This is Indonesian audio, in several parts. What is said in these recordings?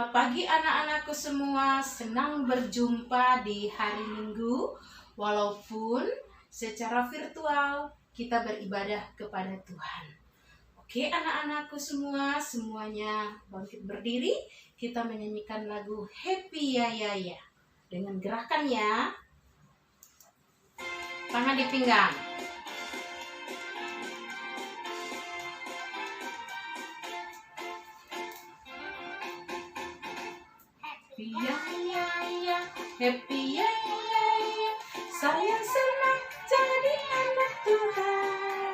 Selamat pagi anak-anakku semua, senang berjumpa di hari Minggu. Walaupun secara virtual kita beribadah kepada Tuhan. Oke anak-anakku semua, semuanya bangkit berdiri. Kita menyanyikan lagu Happy Ya Ya Ya. Dengan gerakannya, tangan di pinggang. Happy ya ya ya, happy ya ya ya, saya senang jadi anak Tuhan.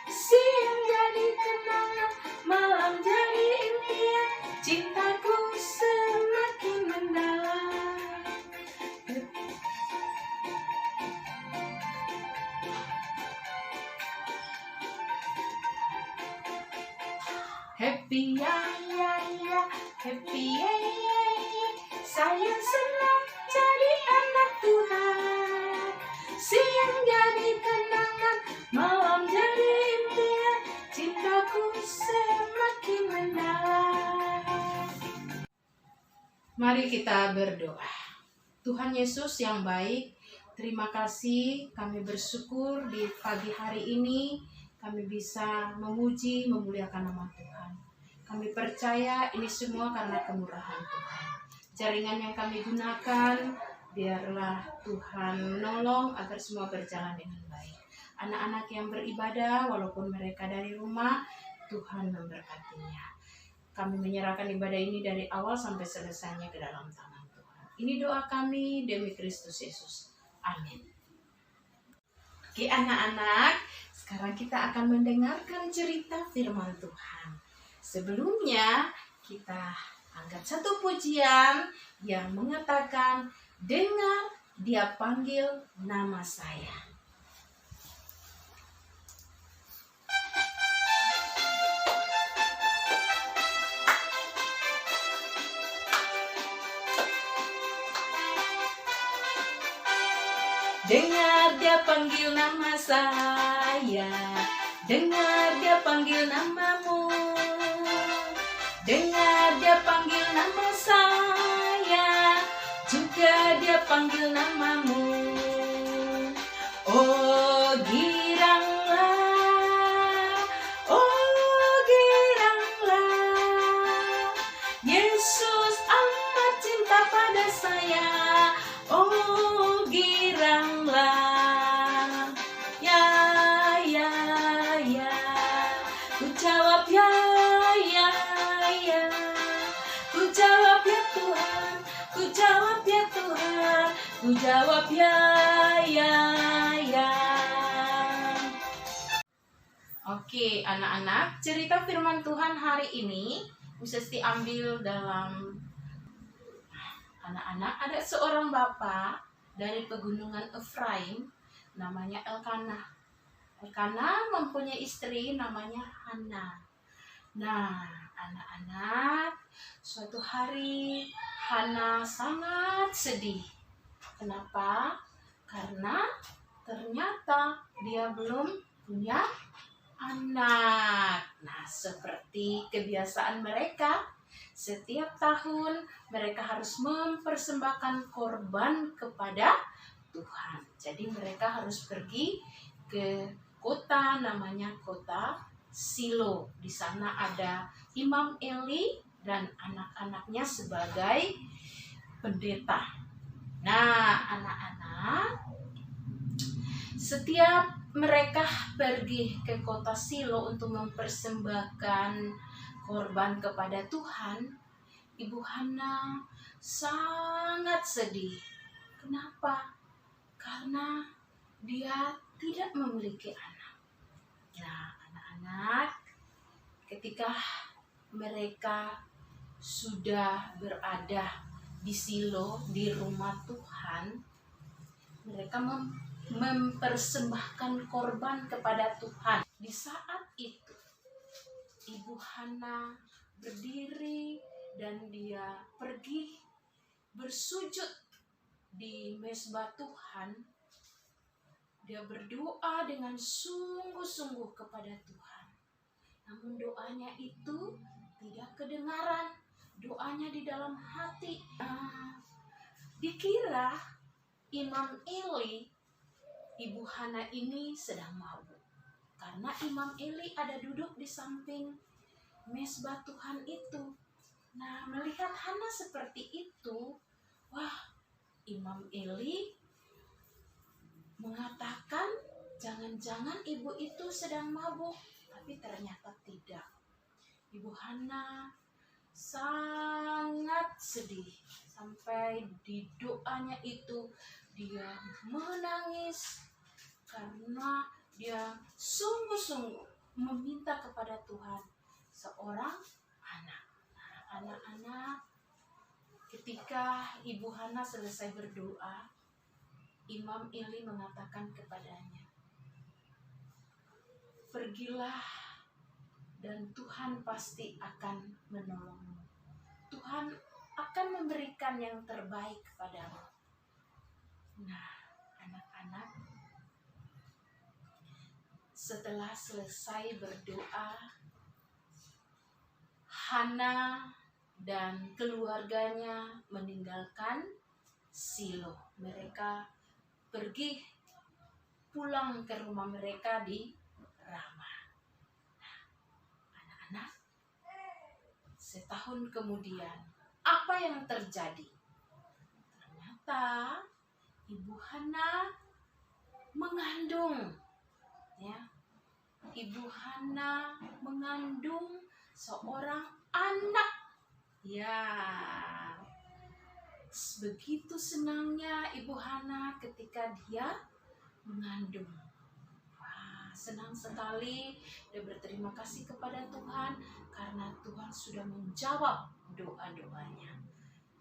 Siang jadi kenangan, malam jadi impian, cintaku semakin mendalam. Happy ya ya ya, happy ya ya ya, saya senang jadi anak Tuhan. Siang jadi kenangan, malam jadi impian, cintaku semakin mendalam. Mari kita berdoa. Tuhan Yesus yang baik, terima kasih, kami bersyukur di pagi hari ini kami bisa memuji, memuliakan nama Tuhan. Kami percaya ini semua karena kemurahan Tuhan. Jaringan yang kami gunakan, biarlah Tuhan menolong agar semua berjalan dengan baik. Anak-anak yang beribadah, walaupun mereka dari rumah, Tuhan memberkatinya. Kami menyerahkan ibadah ini dari awal sampai selesainya ke dalam tangan Tuhan. Ini doa kami demi Kristus Yesus. Amin. Oke anak-anak, sekarang kita akan mendengarkan cerita firman Tuhan. Sebelumnya kita angkat satu pujian yang mengatakan, dengar dia panggil nama saya. Dengar dia panggil nama saya, dengar dia panggil namamu. Dengar dia panggil nama saya, juga dia panggil namamu. Oh giranglah, oh giranglah, Yesus amat cinta pada saya. Oh giranglah, ya ya ya, ku jawab ya ya ya, ku jawab ya Tuhan, ku jawab ya Tuhan, ku jawab ya ya ya. Oke anak-anak, cerita firman Tuhan hari ini bisa diambil dalam anak-anak. Ada seorang bapak dari pegunungan Efraim, namanya Elkanah. Elkanah mempunyai istri namanya Hana. Nah, anak-anak, suatu hari Hana sangat sedih. Kenapa? Karena ternyata dia belum punya anak. Nah, seperti kebiasaan mereka, setiap tahun mereka harus mempersembahkan korban kepada Tuhan. Jadi mereka harus pergi ke kota, namanya kota Silo. Di sana ada Imam Eli dan anak-anaknya sebagai pendeta. Nah, anak-anak, setiap mereka pergi ke kota Silo untuk mempersembahkan korban kepada Tuhan, Ibu Hana sangat sedih. Kenapa? Karena dia tidak memiliki anak. Nah, anak-anak, ketika mereka sudah berada di Silo, di rumah Tuhan, mereka mempersembahkan korban kepada Tuhan. Di saat itu, Ibu Hana berdiri dan dia pergi bersujud di mezbah Tuhan. Dia berdoa dengan sungguh-sungguh kepada Tuhan. Namun doanya itu tidak kedengaran. doanya di dalam hati. Dikira Imam Eli, Ibu Hana ini sedang mabuk. Karena Imam Eli ada duduk di samping mesbah Tuhan itu. Nah, melihat Hana seperti itu, wah, Imam Eli mengatakan, jangan-jangan ibu itu sedang mabuk. Tapi ternyata tidak. Ibu Hana sangat sedih. Sampai di doanya itu dia menangis. Karena dia sungguh-sungguh meminta kepada Tuhan seorang anak. Anak-anak, ketika Ibu Hana selesai berdoa, Imam Eli mengatakan kepadanya, pergilah dan Tuhan pasti akan menolongmu. Tuhan akan memberikan yang terbaik kepadamu. Nah, anak-anak, setelah selesai berdoa, Hana dan keluarganya meninggalkan Silo. Mereka pergi pulang ke rumah mereka di Rama. Nah, anak-anak, setahun kemudian, apa yang terjadi? Ternyata Ibu Hana mengandung, ya. Ibu Hana mengandung seorang anak. Ya, begitu senangnya Ibu Hana ketika dia mengandung. Wah, senang sekali. Dia berterima kasih kepada Tuhan karena Tuhan sudah menjawab doa-doanya.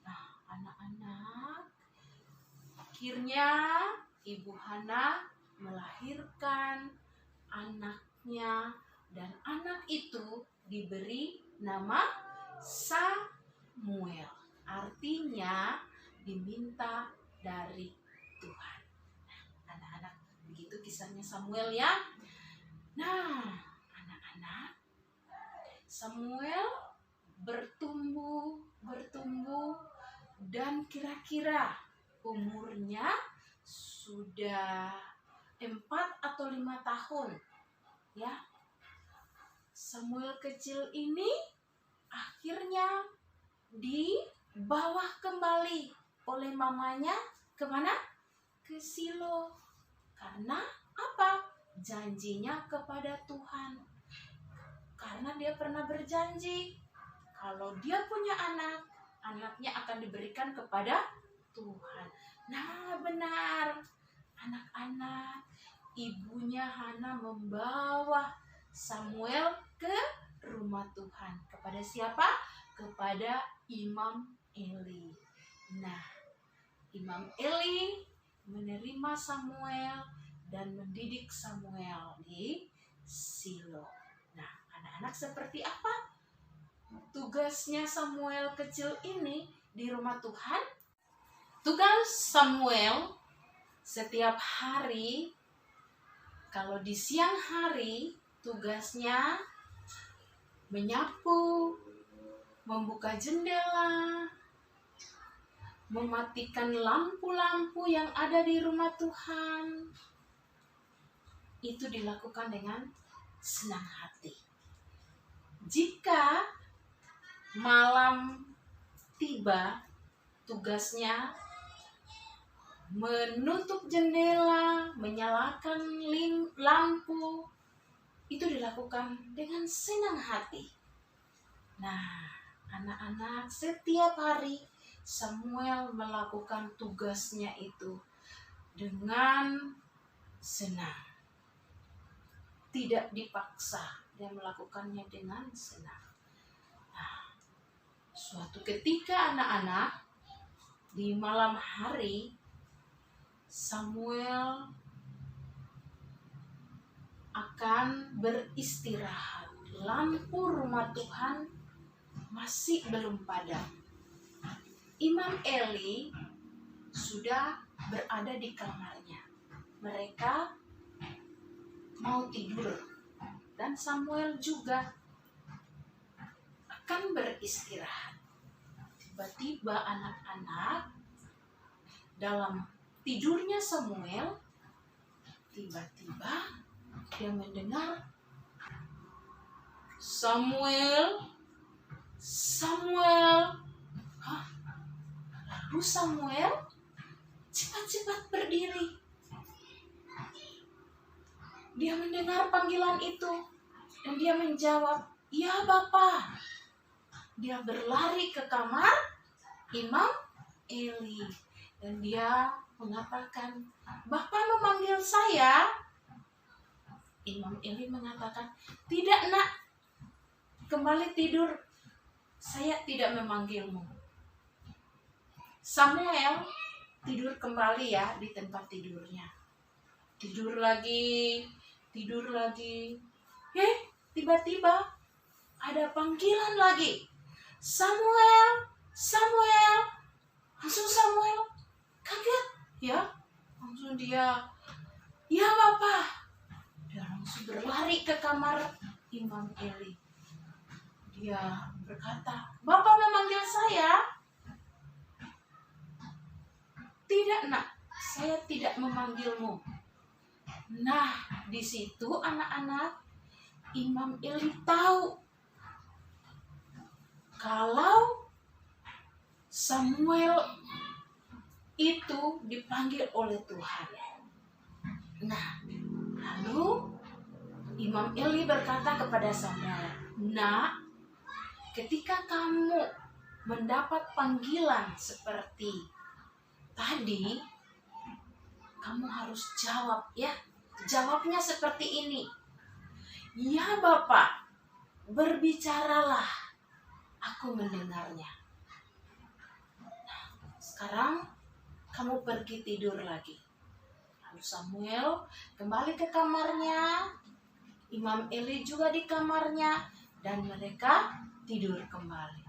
Nah, anak-anak, akhirnya Ibu Hana melahirkan anaknya, dan anak itu diberi nama Samuel. Artinya diminta dari Tuhan. Nah, anak-anak, begitu kisahnya Samuel ya. Nah, anak-anak, Samuel bertumbuh dan kira-kira umurnya sudah 4 atau 5 tahun. Ya, Samuel kecil ini akhirnya dibawa kembali oleh mamanya kemana? Ke Silo. Karena apa? Janjinya kepada Tuhan. Karena dia pernah berjanji kalau dia punya anak, anaknya akan diberikan kepada Tuhan. Nah, benar. Anak-anak, ibunya Hana membawa Samuel ke rumah Tuhan. Kepada siapa? Kepada Imam Eli. Nah, Imam Eli menerima Samuel dan mendidik Samuel di Silo. Nah, anak-anak, seperti apa tugasnya Samuel kecil ini di rumah Tuhan? Tugas Samuel setiap hari, kalau di siang hari, tugasnya menyapu, membuka jendela, mematikan lampu-lampu yang ada di rumah Tuhan. Itu dilakukan dengan senang hati. Jika malam tiba, tugasnya menutup jendela, menyalakan lampu. Itu dilakukan dengan senang hati. Nah, anak-anak, setiap hari Samuel melakukan tugasnya itu dengan senang. Tidak dipaksa, dia melakukannya dengan senang. Nah, suatu ketika anak-anak, di malam hari, Samuel akan beristirahat. Lampu rumah Tuhan masih belum padam. Imam Eli sudah berada di kamarnya. Mereka mau tidur, dan Samuel juga akan beristirahat. tiba-tiba anak-anak dalam tidurnya Samuel, tiba-tiba dia mendengar, Samuel, Samuel. Hah? Lalu Samuel cepat-cepat berdiri. Dia mendengar panggilan itu dan dia menjawab, "Ya Bapa." Dia berlari ke kamar Imam Eli dan dia mengatakan, "Bapak memanggil saya?" Imam Eli mengatakan, "Tidak nak, kembali tidur. Saya tidak memanggilmu." Samuel tidur kembali ya di tempat tidurnya. Tidur lagi, tidur lagi. Tiba-tiba ada panggilan lagi. Samuel, Samuel. Langsung Samuel kaget ya. Langsung dia, "Ya Bapak." Dia langsung berlari ke kamar Imam Eli. Dia berkata, "Bapak memanggil saya?" "Tidak nak, saya tidak memanggilmu." Nah, di situ anak-anak, Imam Eli tahu kalau Samuel itu dipanggil oleh Tuhan. Nah, lalu Imam Eli berkata kepada Samuel, "Nak, ketika kamu mendapat panggilan seperti tadi, kamu harus jawab ya. Jawabnya seperti ini. Ya Bapak, berbicaralah, aku mendengarnya." Nah, sekarang kamu pergi tidur lagi. Lalu Samuel kembali ke kamarnya. Imam Eli juga di kamarnya. Dan mereka tidur kembali.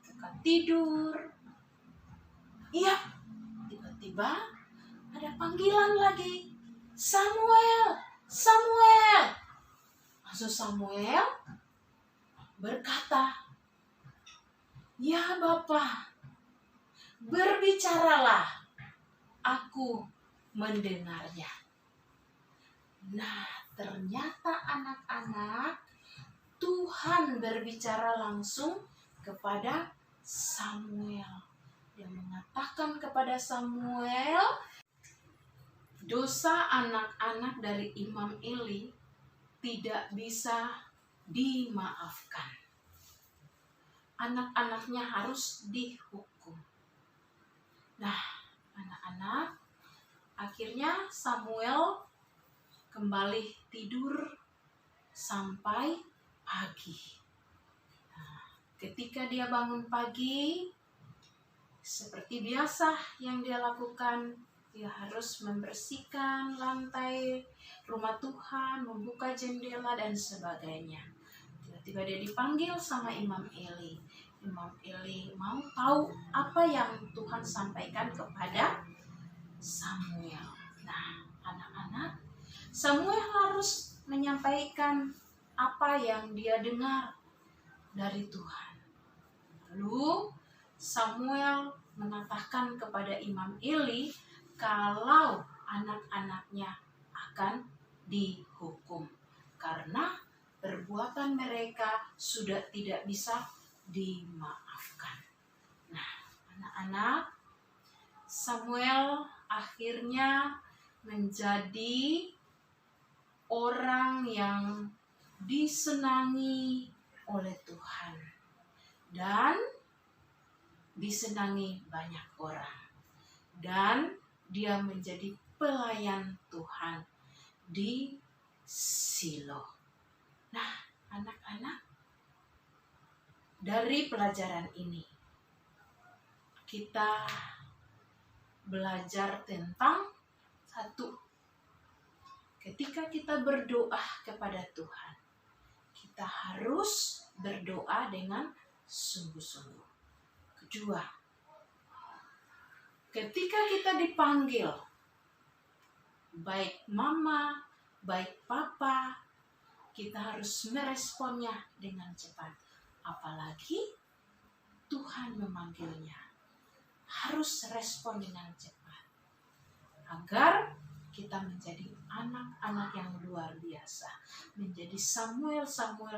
Mereka tidur. Iya, tiba-tiba ada panggilan lagi. Samuel, Samuel. Langsung Samuel berkata, "Ya Bapak, berbicaralah, aku mendengarnya." Nah, ternyata anak-anak, Tuhan berbicara langsung kepada Samuel. Dia mengatakan kepada Samuel, dosa anak-anak dari Imam Eli tidak bisa dimaafkan. Anak-anaknya harus dihukum. Nah, anak-anak, akhirnya Samuel kembali tidur sampai pagi. Nah, ketika dia bangun pagi, seperti biasa yang dia lakukan, dia harus membersihkan lantai rumah Tuhan, membuka jendela dan sebagainya. Tiba-tiba dia dipanggil sama Imam Eli. Imam Eli mau tahu apa yang Tuhan sampaikan kepada Samuel. Nah, anak-anak, Samuel harus menyampaikan apa yang dia dengar dari Tuhan. Lalu Samuel mengatakan kepada Imam Eli kalau anak-anaknya akan dihukum karena perbuatan mereka sudah tidak bisa dimaafkan. Nah, anak-anak, Samuel akhirnya menjadi orang yang disenangi oleh Tuhan dan disenangi banyak orang, dan dia menjadi pelayan Tuhan di Silo. Nah, anak-anak, dari pelajaran ini kita belajar tentang satu, ketika kita berdoa kepada Tuhan, kita harus berdoa dengan sungguh-sungguh. Kedua, ketika kita dipanggil, baik mama, baik papa, kita harus meresponnya dengan cepat. Apalagi Tuhan Tuhan memanggilnya, harus respon dengan cepat agar kita menjadi anak-anak yang luar biasa, menjadi Samuel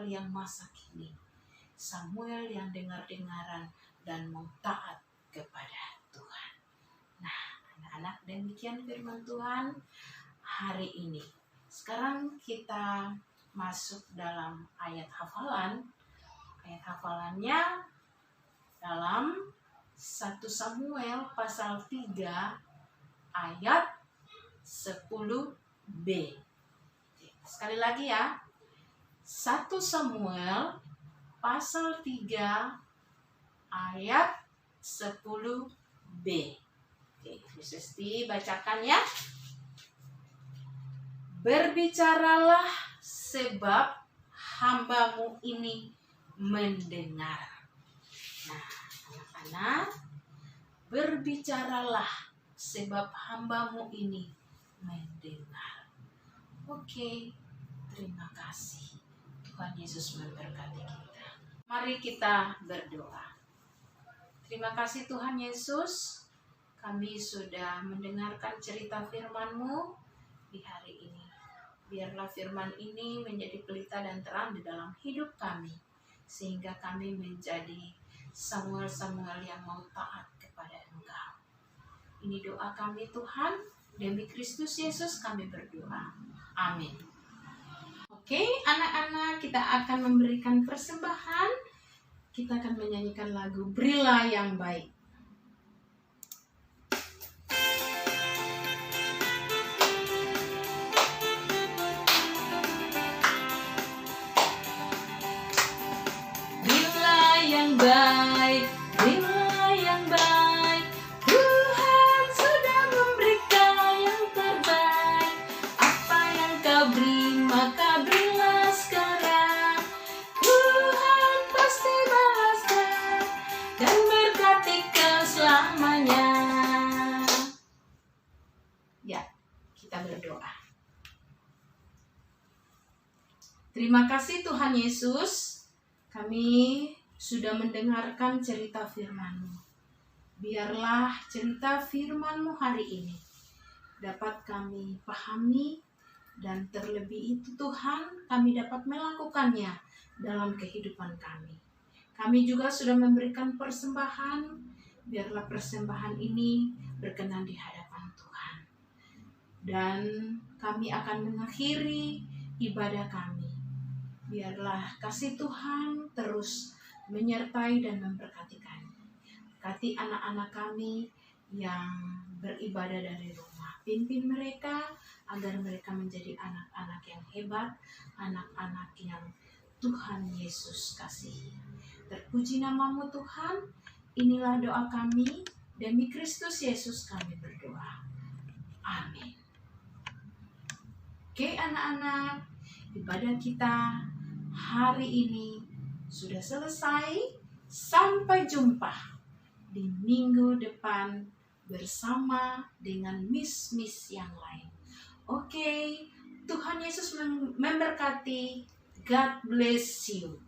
yang masa kini, Samuel yang dengar-dengaran dan mau taat kepada Tuhan. Nah, anak-anak, demikian firman Tuhan hari ini. Sekarang kita masuk dalam ayat hafalan. Ayat hafalannya dalam 1 Samuel pasal 3 ayat 10b. Sekali lagi ya. 1 Samuel pasal 3 ayat 10b. Oke, Yesus dibacakan ya. Berbicaralah sebab hamba-Mu ini mendengar. Nah, anak-anak, berbicaralah sebab hamba-Mu ini mendengar. Oke, terima kasih. Tuhan Yesus memberkati kita. Mari kita berdoa. Terima kasih Tuhan Yesus, kami sudah mendengarkan cerita firman-Mu di hari ini. Biarlah firman ini menjadi pelita dan terang di dalam hidup kami, sehingga kami menjadi Samuel yang mau taat kepada Engkau. Ini doa kami Tuhan, demi Kristus Yesus kami berdoa. Amin. Oke, anak-anak, kita akan memberikan persembahan. Kita akan menyanyikan lagu Berilah yang Baik. Baik, berilah yang baik. Tuhan sudah memberikan yang terbaik. Apa yang kau beri, maka berilah sekarang. Tuhan pasti balaskan dan berkati kau selamanya. Ya, kita berdoa. Terima kasih Tuhan Yesus, kami sudah mendengarkan cerita firman-Mu. Biarlah cerita firman-Mu hari ini dapat kami pahami, dan terlebih itu Tuhan, kami dapat melakukannya dalam kehidupan kami. Kami juga sudah memberikan persembahan, biarlah persembahan ini berkenan di hadapan Tuhan. Dan kami akan mengakhiri ibadah kami. Biarlah kasih Tuhan terus menyertai dan memberkati kami. Berkati anak-anak kami yang beribadah dari rumah. Pimpin mereka agar mereka menjadi anak-anak yang hebat, anak-anak yang Tuhan Yesus kasihi. Terpuji nama-Mu Tuhan. Inilah doa kami, demi Kristus Yesus kami berdoa. Amin. Oke anak-anak, ibadah kita hari ini sudah selesai. Sampai jumpa di minggu depan bersama dengan miss yang lain. Oke, Tuhan Yesus memberkati. God bless you.